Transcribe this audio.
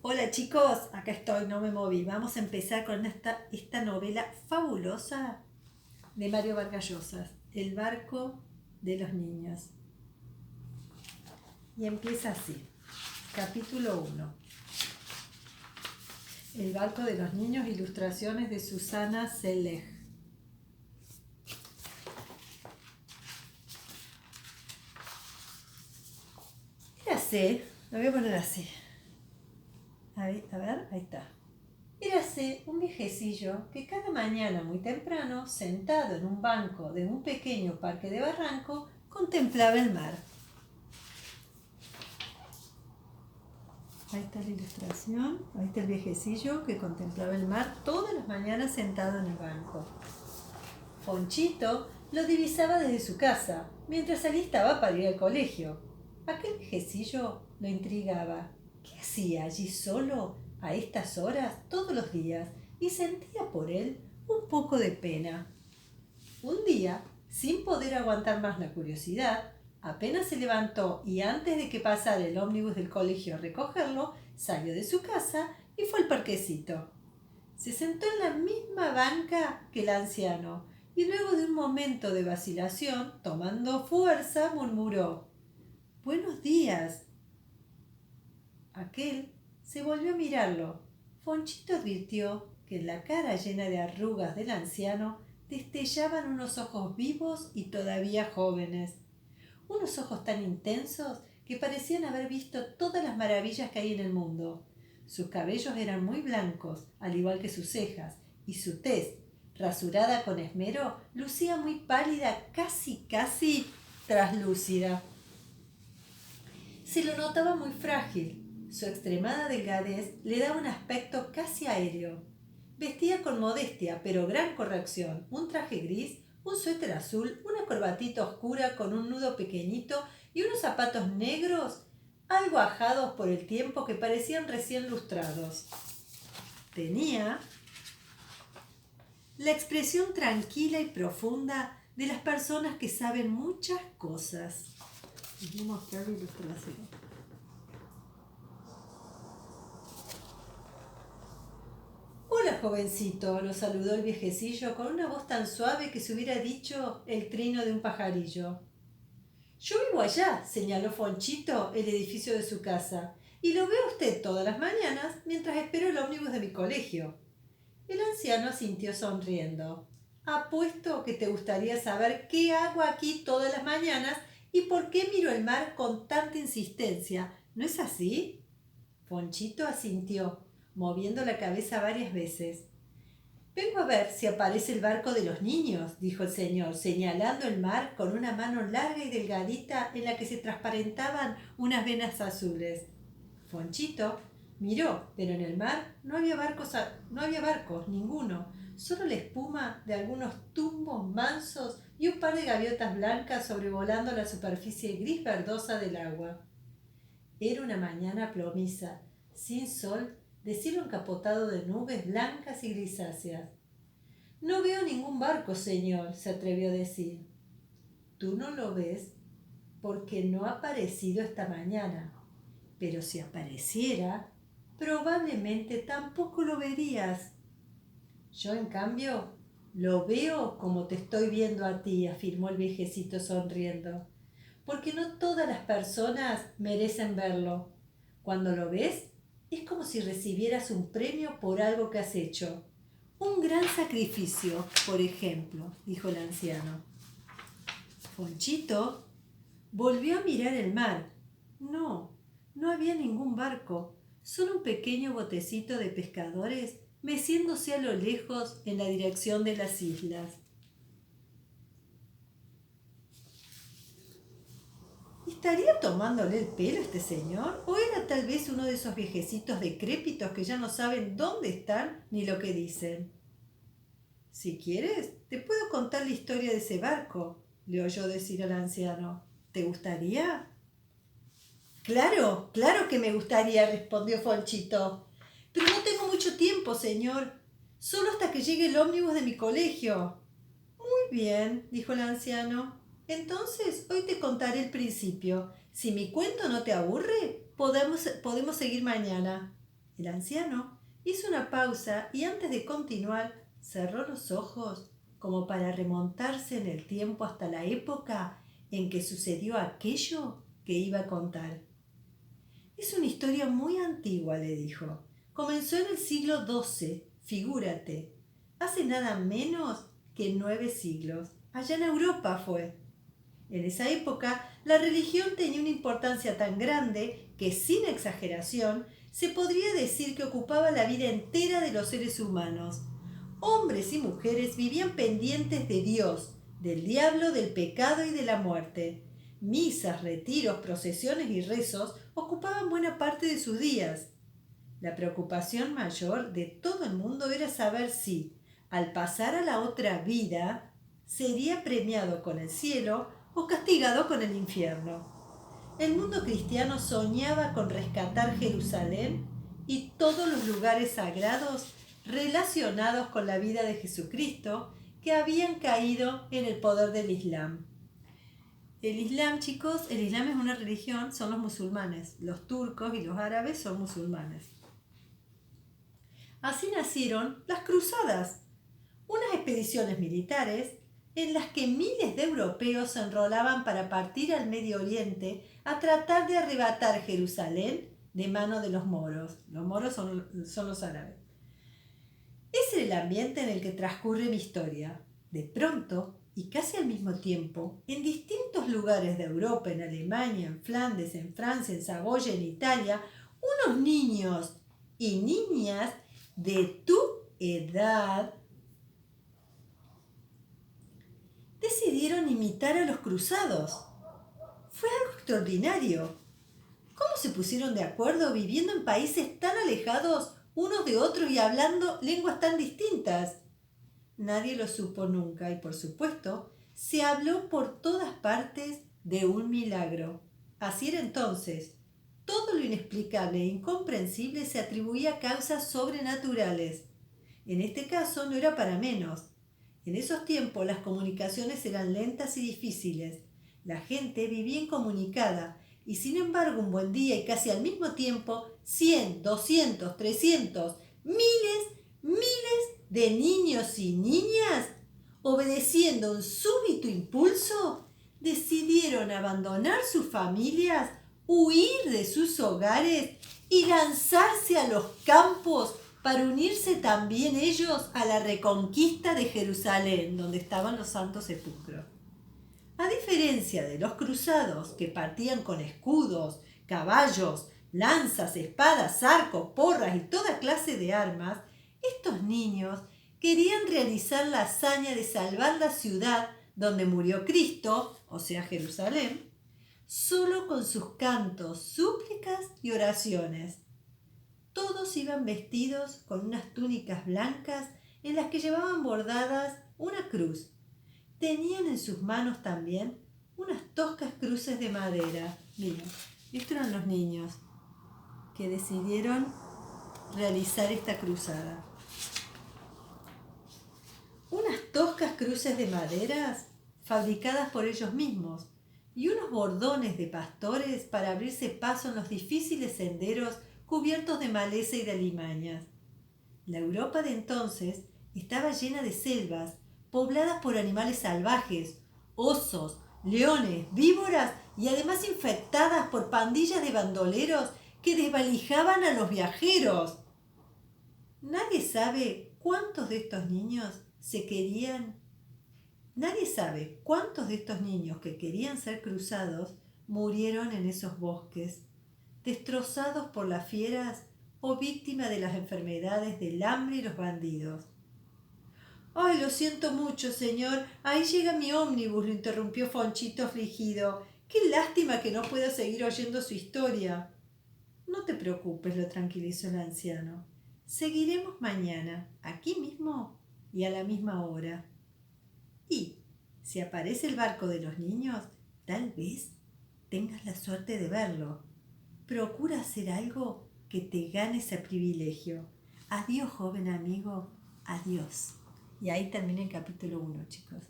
Hola chicos, acá estoy, no me moví. Vamos a empezar con esta novela fabulosa de Mario Vargas Llosa, El barco de los niños. Y empieza así, capítulo 1. El barco de los niños, ilustraciones de Susana Selej. Érase, lo voy a poner así. A ver, ahí está. Érase un viejecillo que cada mañana muy temprano, sentado en un banco de un pequeño parque de barranco, contemplaba el mar. Ahí está la ilustración, ahí está el viejecillo que contemplaba el mar todas las mañanas sentado en el banco. Fonchito lo divisaba desde su casa, mientras se alistaba para ir al colegio. Aquel viejecillo lo intrigaba. ¿Qué hacía allí solo a estas horas todos los días? Y sentía por él un poco de pena. Un día, sin poder aguantar más la curiosidad, apenas se levantó y antes de que pasara el ómnibus del colegio a recogerlo, salió de su casa y fue al parquecito. Se sentó en la misma banca que el anciano y luego de un momento de vacilación, tomando fuerza, murmuró: «Buenos días». Aquel se volvió a mirarlo. Fonchito advirtió que en la cara llena de arrugas del anciano destellaban unos ojos vivos y todavía jóvenes. Unos ojos tan intensos que parecían haber visto todas las maravillas que hay en el mundo. Sus cabellos eran muy blancos, al igual que sus cejas, y su tez, rasurada con esmero, lucía muy pálida, casi traslúcida. Se lo notaba muy frágil. Su extremada delgadez le daba un aspecto casi aéreo. Vestía con modestia, pero gran corrección, un traje gris, un suéter azul, una corbatita oscura con un nudo pequeñito y unos zapatos negros, algo ajados por el tiempo, que parecían recién lustrados. Tenía la expresión tranquila y profunda de las personas que saben muchas cosas. Les voy a mostrar la ilustración. «Hola, jovencito», lo saludó el viejecillo con una voz tan suave que se hubiera dicho el trino de un pajarillo. «Yo vivo allá», señaló Fonchito el edificio de su casa, «y lo veo a usted todas las mañanas mientras espero el ómnibus de mi colegio». El anciano asintió sonriendo. «Apuesto que te gustaría saber qué hago aquí todas las mañanas y por qué miro el mar con tanta insistencia, ¿no es así?». Fonchito asintió, moviendo la cabeza varias veces. «Vengo a ver si aparece el barco de los niños», dijo el señor, señalando el mar con una mano larga y delgadita en la que se transparentaban unas venas azules. Fonchito miró, pero en el mar no había barcos, ninguno, solo la espuma de algunos tumbos mansos y un par de gaviotas blancas sobrevolando la superficie gris verdosa del agua. Era una mañana plomiza, sin sol, de cielo encapotado de nubes blancas y grisáceas. «No veo ningún barco, señor», se atrevió a decir. «Tú no lo ves porque no ha aparecido esta mañana. Pero si apareciera, probablemente tampoco lo verías». «Yo, en cambio, lo veo como te estoy viendo a ti», afirmó el viejecito sonriendo. «Porque no todas las personas merecen verlo. Cuando lo ves, es como si recibieras un premio por algo que has hecho. Un gran sacrificio, por ejemplo», dijo el anciano. Fonchito volvió a mirar el mar. No había ningún barco, solo un pequeño botecito de pescadores meciéndose a lo lejos en la dirección de las islas. ¿Estaría tomándole el pelo este señor? ¿O era tal vez uno de esos viejecitos decrépitos que ya no saben dónde están ni lo que dicen? «Si quieres, te puedo contar la historia de ese barco», le oyó decir al anciano. «¿Te gustaría?» Claro que me gustaría», respondió Fonchito. «Pero no tengo mucho tiempo, señor. Solo hasta que llegue el ómnibus de mi colegio». «Muy bien», dijo el anciano. «Entonces hoy te contaré el principio. Si mi cuento no te aburre, podemos seguir mañana». El anciano hizo una pausa y antes de continuar cerró los ojos como para remontarse en el tiempo hasta la época en que sucedió aquello que iba a contar. Es una historia muy antigua, le dijo. Comenzó en el siglo XII, figúrate. Hace nada menos que 9 siglos. Allá en Europa fue. En esa época, la religión tenía una importancia tan grande que, sin exageración, se podría decir que ocupaba la vida entera de los seres humanos. Hombres y mujeres vivían pendientes de Dios, del diablo, del pecado y de la muerte. Misas, retiros, procesiones y rezos ocupaban buena parte de sus días. La preocupación mayor de todo el mundo era saber si, al pasar a la otra vida, sería premiado con el cielo o castigado con el infierno. El mundo cristiano soñaba con rescatar Jerusalén y todos los lugares sagrados relacionados con la vida de Jesucristo que habían caído en el poder del Islam. El Islam, chicos, el Islam es una religión, son los musulmanes. Los turcos y los árabes son musulmanes. Así nacieron las cruzadas, unas expediciones militares en las que miles de europeos se enrolaban para partir al Medio Oriente a tratar de arrebatar Jerusalén de mano de los moros. Los moros son los árabes. Es el ambiente en el que transcurre mi historia. De pronto, y casi al mismo tiempo, en distintos lugares de Europa, en Alemania, en Flandes, en Francia, en Saboya, en Italia, unos niños y niñas de tu edad decidieron imitar a los cruzados. Fue algo extraordinario. ¿Cómo se pusieron de acuerdo viviendo en países tan alejados unos de otros y hablando lenguas tan distintas? Nadie lo supo nunca y, por supuesto, se habló por todas partes de un milagro. Así era entonces. Todo lo inexplicable e incomprensible se atribuía a causas sobrenaturales. En este caso no era para menos. En esos tiempos las comunicaciones eran lentas y difíciles. La gente vivía incomunicada y sin embargo un buen día y casi al mismo tiempo 100, 200, 300, miles de niños y niñas, obedeciendo un súbito impulso, decidieron abandonar sus familias, huir de sus hogares y lanzarse a los campos para unirse también ellos a la reconquista de Jerusalén, donde estaban los santos sepulcros. A diferencia de los cruzados, que partían con escudos, caballos, lanzas, espadas, arcos, porras y toda clase de armas, estos niños querían realizar la hazaña de salvar la ciudad donde murió Cristo, o sea Jerusalén, solo con sus cantos, súplicas y oraciones. Todos iban vestidos con unas túnicas blancas en las que llevaban bordadas una cruz. Tenían en sus manos también unas toscas cruces de madera. Miren, estos eran los niños que decidieron realizar esta cruzada. Unas toscas cruces de maderas fabricadas por ellos mismos y unos bordones de pastores para abrirse paso en los difíciles senderos cubiertos de maleza y de alimañas. La Europa de entonces estaba llena de selvas pobladas por animales salvajes, osos, leones, víboras y además infectadas por pandillas de bandoleros que desvalijaban a los viajeros. Nadie sabe cuántos de estos niños que querían ser cruzados murieron en esos bosques, destrozados por las fieras o víctimas de las enfermedades del hambre y los bandidos. «Ay, lo siento mucho, señor. Ahí llega mi ómnibus», lo interrumpió Fonchito afligido. «Qué lástima que no pueda seguir oyendo su historia». «No te preocupes», lo tranquilizó el anciano. «Seguiremos mañana, aquí mismo y a la misma hora. Y, si aparece el barco de los niños, tal vez tengas la suerte de verlo. Procura hacer algo que te gane ese privilegio. Adiós, joven amigo. Adiós». Y ahí termina el capítulo 1, chicos.